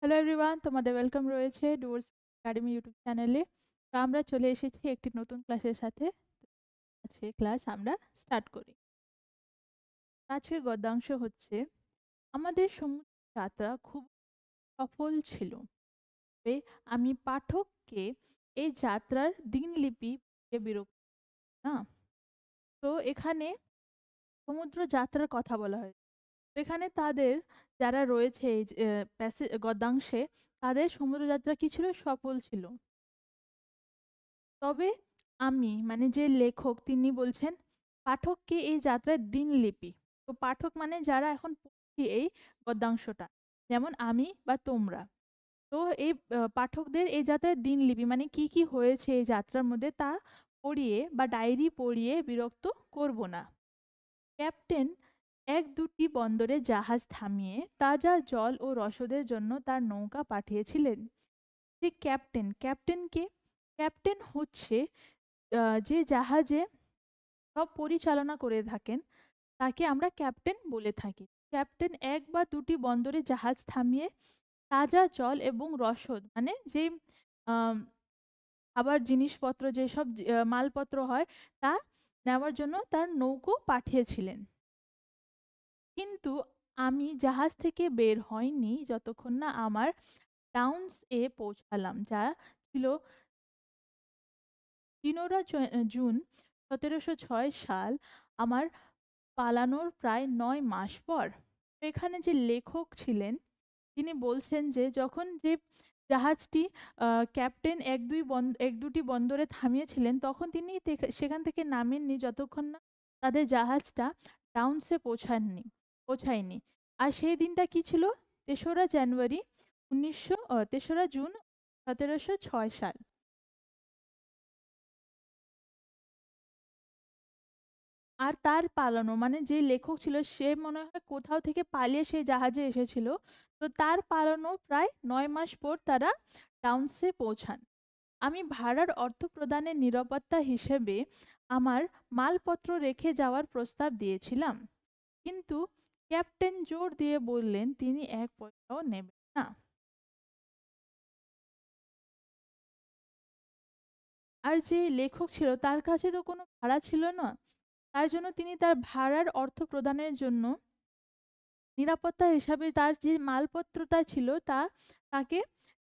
Hello everyone, তোমাদের welcome রয়েছে Dooars academy YouTube চ্যানেলে। তো আমরা চলে এসেছি একটি নতুন ক্লাসের সাথে। আজকে ক্লাস আমরা স্টার্ট করি। আজকের গদ্যাংশ হচ্ছে, আমাদের সমুদ্র যাত্রা খুব সফল ছিল, তবে আমি পাঠককে এই যাত্রার দিনলিপি বিরক্ত না। তো এখানে সমুদ্র যাত্রার কথা বলা হয়। তো এখানে তাদের যারা রয়েছে এই গদ্যাংশে, তাদের সমুদ্র যাত্রা কি ছিল? সফল ছিল। তবে আমি মানে যে লেখক তিনি বলছেন পাঠককে এই যাত্রার দিনলিপি। তো পাঠক মানে যারা এখন পড়ছি এই গদ্যাংশটা, যেমন আমি বা তোমরা। তো এই পাঠকদের এই যাত্রার দিনলিপি মানে কি কি হয়েছে এই যাত্রার মধ্যে তা পড়িয়ে বা ডায়েরি পড়িয়ে বিরক্ত করব না। ক্যাপ্টেন এক দুটি বন্দরে জাহাজ থামিয়ে তাজা জল ও রসদের জন্য তার নৌকা পাঠিয়েছিলেন। যে ক্যাপ্টেনকে ক্যাপ্টেন হচ্ছে যে জাহাজে সব পরিচালনা করে থাকেন, তাকে আমরা ক্যাপ্টেন বলে থাকি। ক্যাপ্টেন এক বা দুটি বন্দরে জাহাজ থামিয়ে তাজা জল এবং রসদ মানে যে আম, খাবার জিনিসপত্র যেসব মালপত্র হয় তা নেওয়ার জন্য তার নৌকো পাঠিয়েছিলেন। কিন্তু আমি জাহাজ থেকে বের হইনি যতক্ষণ না আমার টাউন্স এ পৌঁছালাম, যা ছিল ৩ জুন ১৭০৬ সাল, আমার পালানোর প্রায় ৯ মাস পর। তো এখানে যে লেখক ছিলেন তিনি বলছেন যে যখন যে জাহাজটি ক্যাপ্টেন এক দুটি বন্দরে থামিয়েছিলেন, তখন তিনি সেখান থেকে নামেননি যতক্ষণ না তাদের জাহাজটা ডাউন্সে পৌঁছায়নি। আর সেই দিনটা কি ছিল? ৩রা জানুয়ারি ৩রা জুন ১৭০৬ সাল। আর তার পালানো মানে যে লেখক ছিল সে মনে হয় কোথাও থেকে পালিয়ে সেই জাহাজে এসেছিল। তো তার পালানো প্রায় ৯ মাস পর তারা টাউন্সে পৌঁছান। আমি ভাড়ার অর্থ প্রদানের নিরাপত্তা হিসেবে আমার মালপত্র রেখে যাওয়ার প্রস্তাব দিয়েছিলাম, কিন্তু ক্যাপ্টেন জোর দিয়ে বললেন তিনি ১ পয়সাও নেবেন না। আর যে লেখক ছিল তার কাছে তো কোনো ভাড়া ছিল না, তার জন্য তিনি তার ভাড়ার অর্থ প্রদানের জন্য নিরাপত্তা হিসাবে তার যে মালপত্রটা ছিল তা তাকে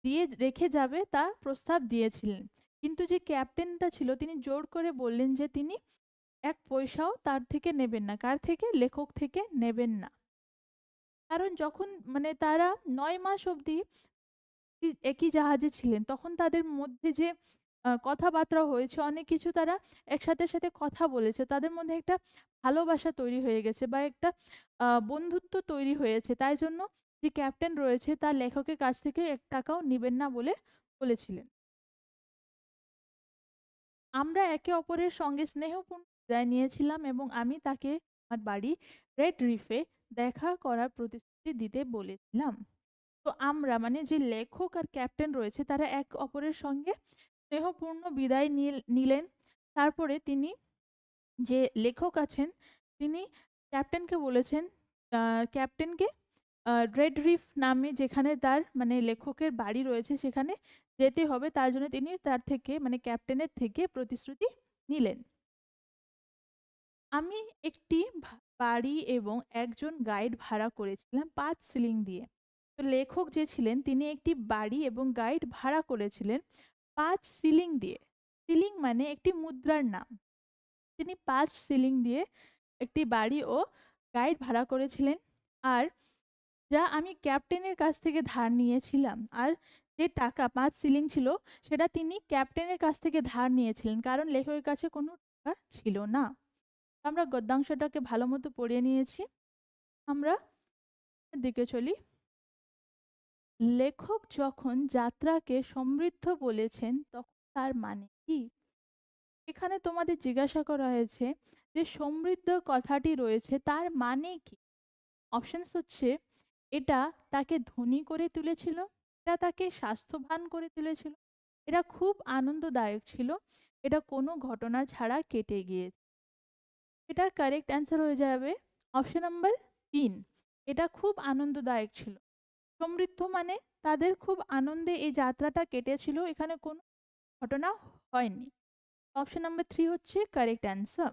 দিয়ে রেখে যাবে তা প্রস্তাব দিয়েছিলেন। কিন্তু যে ক্যাপ্টেনটা ছিল তিনি জোর করে বললেন যে তিনি ১ পয়সাও তার থেকে নেবেন না। কার থেকে? লেখক থেকে নেবেন না। কারণ যখন মানে তারা ৯ মাস অবধি একই জাহাজে ছিলেন, তখন তাদের মধ্যে যে কথাবার্তা হয়েছে, অনেক কিছু তারা সাথে কথা বলেছে। তাদের মধ্যে একটা ভালোবাসা তৈরি হয়ে গেছে বা একটা বন্ধুত্ব তৈরি হয়েছে। তাই জন্য যে ক্যাপ্টেন রয়েছে তার লেখকের কাছ থেকে ১ টাকাও নিবেন না বলে বলেছিলেন। আমরা একে অপরের সঙ্গে স্নেহপূর্ণ বিদায় নিয়েছিলাম এবং আমি তাকে আমার বাড়ি রেড রিফে দেখা করার প্রতিশ্রুতি দিতে বলেছিলাম। তো আমরা মানে যে লেখক আর ক্যাপ্টেন রয়েছে তারা এক অপরের সঙ্গে স্নেহপূর্ণ বিদায় নিলেন। তারপরে তিনি যে লেখক আছেন তিনি ক্যাপ্টেনকে বলেছেন, ক্যাপ্টেনকে রেড রিফ নামে যেখানে তার মানে লেখকের বাড়ি রয়েছে সেখানে যেতে হবে। তার জন্য তিনি তার থেকে মানে ক্যাপ্টেনের থেকে প্রতিশ্রুতি নিলেন। আমি একটি বাড়ি এবং একজন গাইড ভাড়া করেছিলাম ৫ শিলিং দিয়ে। তো লেখক যে ছিলেন তিনি একটি বাড়ি এবং গাইড ভাড়া করেছিলেন ৫ শিলিং দিয়ে। শিলিং মানে একটি মুদ্রার নাম। তিনি ৫ শিলিং দিয়ে একটি বাড়ি ও গাইড ভাড়া করেছিলেন। আর যা আমি ক্যাপ্টেনের কাছ থেকে ধার নিয়েছিলাম, আর যে টাকা ৫ শিলিং ছিল সেটা তিনি ক্যাপ্টেনের কাছ থেকে ধার নিয়েছিলেন, কারণ লেখকের কাছে কোনো টাকা ছিল না। আমরা গদ্যাংশটাকে ভালো মতো পড়িয়ে নিয়েছি। আমরা দিকে চলি। লেখক যখন যাত্রাকে সমৃদ্ধ বলেছেন তখন তার মানে কি? এখানে তোমাদের জিজ্ঞাসা করা হয়েছে যে সমৃদ্ধ কথাটি রয়েছে তার মানে কি? অপশনস হচ্ছে, এটা তাকে ধনী করে তুলেছিল, এটা তাকে স্বাস্থ্যবান করে তুলেছিল, এটা খুব আনন্দদায়ক ছিল, এটা কোনো ঘটনা ছাড়া কেটে গিয়েছে। এটার কারেক্ট অ্যান্সার হয়ে যাবে অপশন নাম্বার ৩। এটা খুব আনন্দদায়ক ছিল। সমৃদ্ধ মানে তাদের খুব আনন্দে এই যাত্রাটা কেটেছিল, এখানে কোনো ঘটনা হয়নি। অপশন নাম্বার 3 হচ্ছে কারেক্ট অ্যান্সার।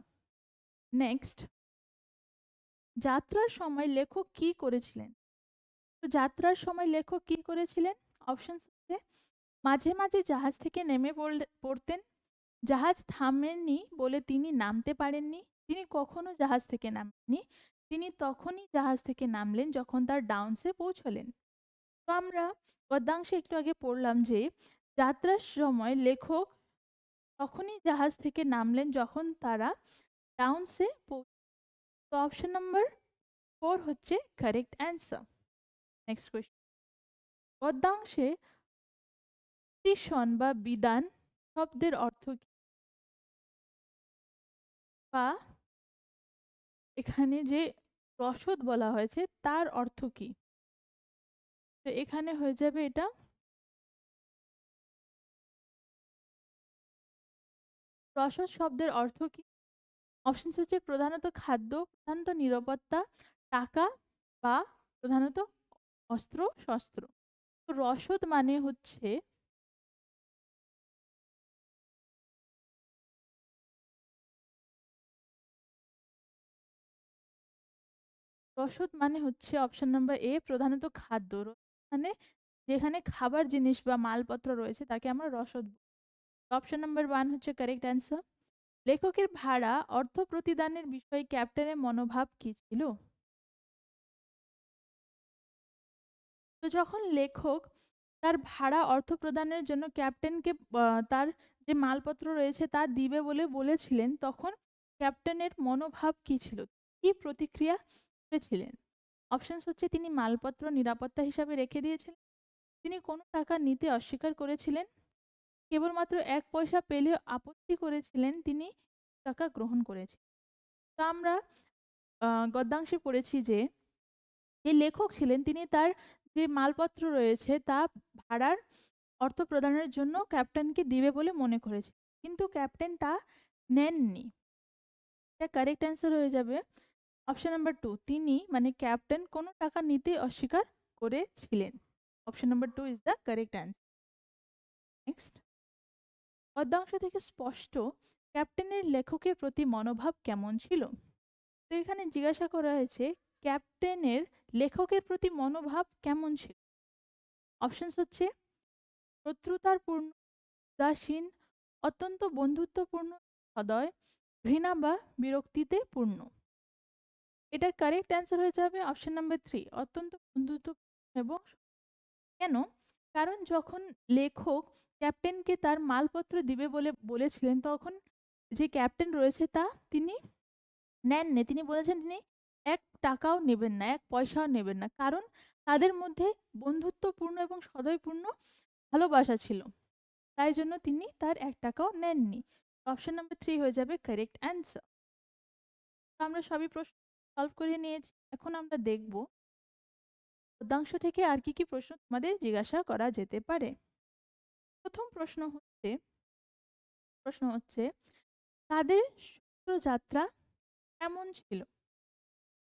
নেক্সট, যাত্রার সময় লেখক কি করেছিলেন? তো যাত্রার সময় লেখক কি করেছিলেন? অপশন হচ্ছে মাঝে মাঝে জাহাজ থেকে নেমে পড়তেন, জাহাজ থামেননি বলে তিনি নামতে পারেননি, তিনি কখনো জাহাজ থেকে নামেননি, তিনি তখনই জাহাজ থেকে নামলেন যখন তার ডাউনসে পৌঁছলেন। তো আমরা গদ্যাংশে একটু আগে পড়লাম যে যাত্রার সময় লেখক তখনই জাহাজ থেকে নামলেন যখন তারা ডাউনসে পৌঁছ। তো অপশন নাম্বার 4 হচ্ছে কারেক্ট অ্যান্সার। নেক্সট কোয়েশ্চেন, গদ্যাংশে প্রতিসন বা বিধান শব্দের অর্থ কি? বা এখানে যে রসদ বলা হয়েছে তার অর্থ কি? তো এখানে হয়ে যাবে এটা রসদ শব্দের অর্থ কি? অপশন হচ্ছে প্রধানত খাদ্য, প্রধানত নিরাপত্তা, টাকা, বা প্রধানত অস্ত্র শস্ত্র। তো রসদ মানে হচ্ছে অপশন নাম্বার এ প্রধানত খাদ্য। মানে যেখানে খাবার জিনিস বা মালপত্র রয়েছে তাকে আমরা রসদ বলি। অপশন নাম্বার 1 হচ্ছে কারেক্ট অ্যান্সার। লেখকের ভাড়া অর্থ প্রতিদানের বিষয়ে ক্যাপ্টেনের মনোভাব কি ছিল? তো যখন লেখক তার ভাড়া অর্থ প্রদানের জন্য ক্যাপ্টেনকে তার যে মালপত্র রয়েছে তা দিবে বলে বলেছিলেন, তখন ক্যাপ্টেনের মনোভাব কি ছিল, কি প্রতিক্রিয়া করেছিলেন? অপশনস হচ্ছে তিনি মালপত্র নিরাপত্তা হিসাবে রেখে দিয়েছিলেন, তিনি কোনো টাকা নিতে অস্বীকার করেছিলেন, কেবলমাত্র 1 পয়সা পেলেও আপত্তি করেছিলেন, তিনি টাকা গ্রহণ করেছিলেন। তা আমরা গদ্যাংশে পড়েছি যে যে লেখক ছিলেন তিনি তার যে মালপত্র রয়েছে তা ভাড়ার অর্থ প্রদানের জন্য ক্যাপ্টেনকে দিবে বলে মনে করেছে, কিন্তু ক্যাপ্টেন তা নেননি। এটা কারেক্ট অ্যান্সার হয়ে যাবে অপশন নাম্বার 2, তিনি মানে ক্যাপ্টেন কোনো টাকা নিতে অস্বীকার করেছিলেন। Option number 2 is the correct answer. Next, পদ্মাংশ থেকে স্পষ্ট ক্যাপ্টেনের লেখকের প্রতি মনোভাব কেমন ছিল? তো এখানে জিজ্ঞাসা করা হয়েছে ক্যাপ্টেনের লেখকের প্রতি মনোভাব কেমন ছিল। অপশনস হচ্ছে শত্রুতার পূর্ণ, উদাসীন, অত্যন্ত বন্ধুত্বপূর্ণ, সদয়, ঘৃণা বা বিরক্তিতে পূর্ণ। এটা কারেক্ট অ্যান্সার হয়ে যাবে অপশন নাম্বার 3, অত্যন্ত বন্ধুত্বপূর্ণ। এবং কেন? কারণ যখন লেখক ক্যাপ্টেনকে তার মালপত্র দিবে বলে বলেছিলেন তখন যে ক্যাপ্টেন রয়েছে তা তিনি নেননি, তিনি বলেছেন তিনি 1 টাকাও নেবেন না, 1 পয়সাও নেবেন না, কারণ তাদের মধ্যে বন্ধুত্বপূর্ণ এবং সদয়পূর্ণ ভালোবাসা ছিল, তাই জন্য তিনি তার 1 টাকাও নেননি। অপশন নাম্বার 3 হয়ে যাবে কারেক্ট অ্যান্সার। আমরা সবই প্রশ্ন সলভ করে নিয়েছি, এখন আমরা দেখব পদ্যাংশ থেকে আর কি কি প্রশ্ন তোমাদের জিজ্ঞাসা করা যেতে পারে। প্রথম প্রশ্ন হচ্ছে তাদের সমুদ্র যাত্রা কেমন ছিল?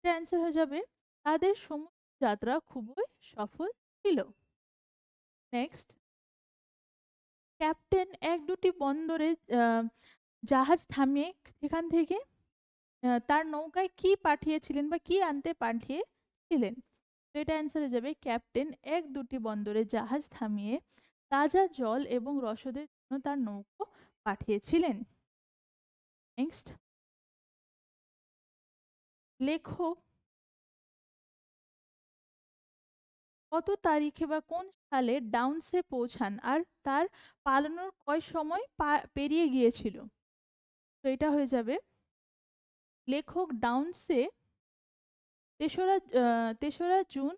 এর অ্যান্সার হয়ে যাবে তাদের সমুদ্র যাত্রা খুবই সফল ছিল। নেক্সট, ক্যাপ্টেন 1-2টি বন্দরে জাহাজ থামিয়ে সেখান থেকে তার নৌকায় কি পাঠিয়েছিলেন বা কি আনতে পাঠিয়েছিলেন? তো এটা অ্যান্সার হয়ে যাবে ক্যাপ্টেন 1-2টি বন্দরে জাহাজ থামিয়ে তাজা জল এবং রসদের জন্য তার নৌকো পাঠিয়েছিলেন। নেক্সট, লেখক কত তারিখে বা কোন সালে ডাউনসে পৌঁছান আর তার পালানোর কয় সময় পেরিয়ে গিয়েছিল? তো এটা হয়ে যাবে লেখক ডাউনসে তেসরা জুন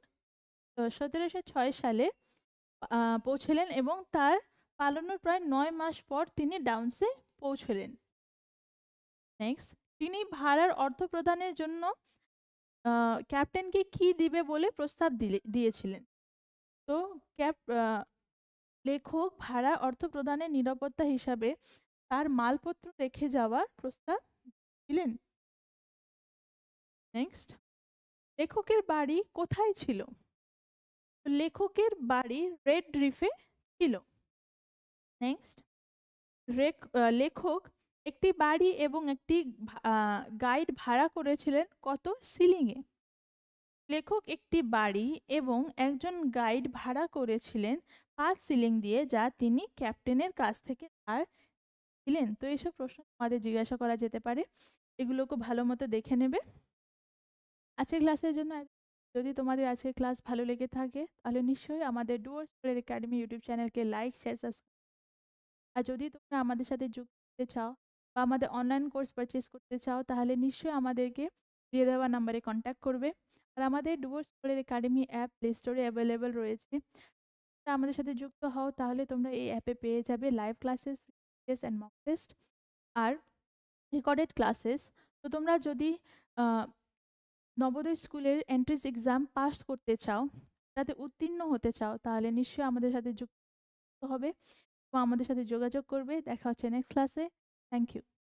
1706 সালে পৌঁছলেন এবং তার পালানোর প্রায় 9 মাস পর তিনি ডাউনসে পৌঁছলেন। নেক্সট, তিনি ভাড়ার অর্থ প্রদানের জন্য ক্যাপ্টেনকে কি দিবে বলে প্রস্তাব দিয়েছিলেন? তো লেখক ভাড়া অর্থ প্রদানের নিরাপত্তা হিসাবে তার মালপত্র রেখে যাওয়ার প্রস্তাব দিলেন। নেক্সট, লেখকের বাড়ি কোথায় ছিল? লেখকের বাড়ি রেড রিফে ছিল। নেক্সট, লেখক একটি বাড়ি এবং একটি গাইড ভাড়া করেছিলেন কত সিলিংয়ে? লেখক একটি বাড়ি এবং একজন গাইড ভাড়া করেছিলেন 5 সিলিং দিয়ে, যা তিনি ক্যাপ্টেনের কাছ থেকে ধার ছিলেন। তো এইসব প্রশ্ন তোমাদের জিজ্ঞাসা করা যেতে পারে, এগুলোকে ভালো মতো দেখে নেবে। আজকের ক্লাসের জন্য যদি তোমাদের আজকের ক্লাস ভালো লেগে থাকে তাহলে নিশ্চয়ই আমাদের ডুয়ার্স একাডেমি ইউটিউব চ্যানেলকে লাইক, শেয়ার, সাবস্ক্রাইব। আর যদি তোমরা আমাদের সাথে যুক্ত হতে চাও বা আমাদের অনলাইন কোর্স পারচেস করতে চাও তাহলে নিশ্চয়ই আমাদেরকে দিয়ে দেওয়া নাম্বারে কন্ট্যাক্ট করবে। আর আমাদের ডুয়ার্স একাডেমি অ্যাপ প্লে স্টোরে অ্যাভেলেবেল রয়েছে। আমাদের সাথে যুক্ত হও তাহলে তোমরা এই অ্যাপে পেয়ে যাবে live classes and mock test আর রেকর্ডেড ক্লাসেস। তো তোমরা যদি নবোদয় স্কুলের এন্ট্রান্স এক্সাম পাস করতে চাও, তাতে উত্তীর্ণ হতে চাও তাহলে নিশ্চয়ই আমাদের সাথে যুক্ত হবে বা আমাদের সাথে যোগাযোগ করবে। দেখা হচ্ছে নেক্সট ক্লাসে। Thank you.